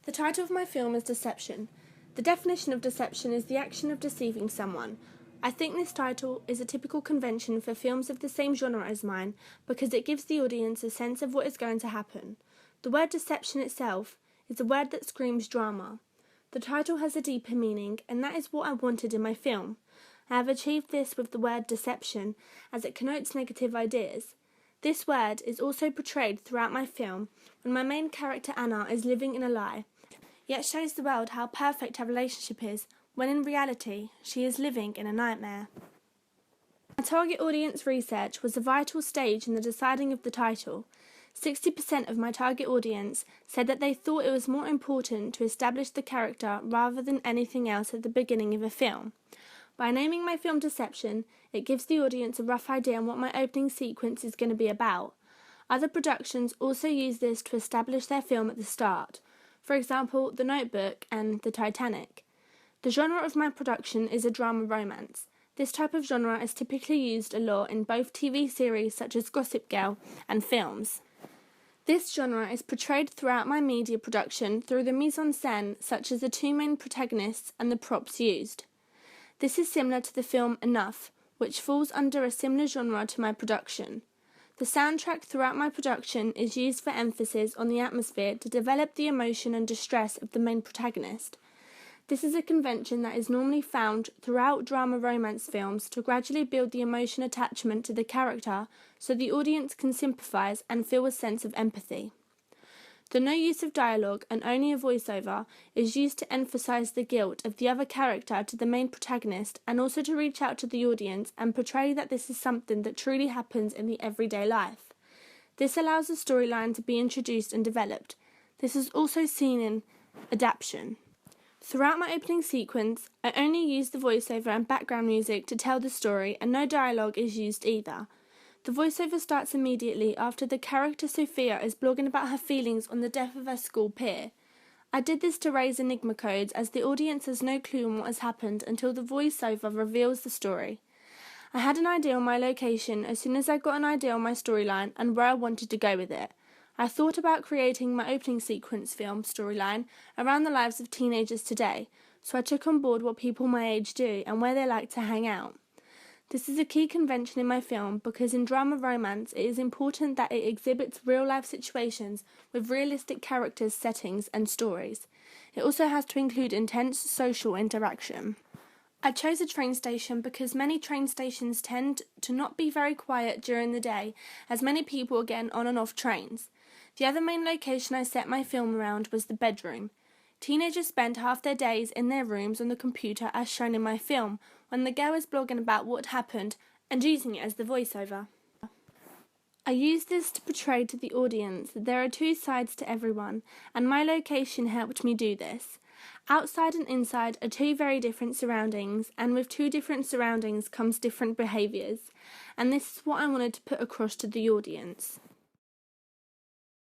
The title of my film is Deception. The definition of deception is the action of deceiving someone. I think this title is a typical convention for films of the same genre as mine because it gives the audience a sense of what is going to happen. The word deception itself is a word that screams drama. The title has a deeper meaning, and that is what I wanted in my film. I have achieved this with the word deception as it connotes negative ideas. This word is also portrayed throughout my film when my main character Anna is living in a lie, yet shows the world how perfect her relationship is, when in reality she is living in a nightmare. My target audience research was a vital stage in the deciding of the title. 60% of my target audience said that they thought it was more important to establish the character rather than anything else at the beginning of a film. By naming my film Deception, it gives the audience a rough idea on what my opening sequence is going to be about. Other productions also use this to establish their film at the start. For example, The Notebook and The Titanic. The genre of my production is a drama romance. This type of genre is typically used a lot in both TV series such as Gossip Girl and films. This genre is portrayed throughout my media production through the mise-en-scène such as the two main protagonists and the props used. This is similar to the film Enough, which falls under a similar genre to my production. The soundtrack throughout my production is used for emphasis on the atmosphere to develop the emotion and distress of the main protagonist. This is a convention that is normally found throughout drama romance films to gradually build the emotion attachment to the character so the audience can sympathise and feel a sense of empathy. The no use of dialogue and only a voiceover is used to emphasise the guilt of the other character to the main protagonist and also to reach out to the audience and portray that this is something that truly happens in the everyday life. This allows the storyline to be introduced and developed. This is also seen in adaptation. Throughout my opening sequence, I only use the voiceover and background music to tell the story, and no dialogue is used either. The voiceover starts immediately after the character Sophia is blogging about her feelings on the death of her school peer. I did this to raise enigma codes as the audience has no clue on what has happened until the voiceover reveals the story. I had an idea on my location as soon as I got an idea on my storyline and where I wanted to go with it. I thought about creating my opening sequence film storyline around the lives of teenagers today, so I took on board what people my age do and where they like to hang out. This is a key convention in my film because in drama romance it is important that it exhibits real-life situations with realistic characters, settings and stories. It also has to include intense social interaction. I chose a train station because many train stations tend to not be very quiet during the day as many people are getting on and off trains. The other main location I set my film around was the bedroom. Teenagers spend half their days in their rooms on the computer as shown in my film, when the girl is blogging about what happened and using it as the voiceover. I use this to portray to the audience that there are two sides to everyone, and my location helped me do this. Outside and inside are two very different surroundings, and with two different surroundings comes different behaviours, and this is what I wanted to put across to the audience.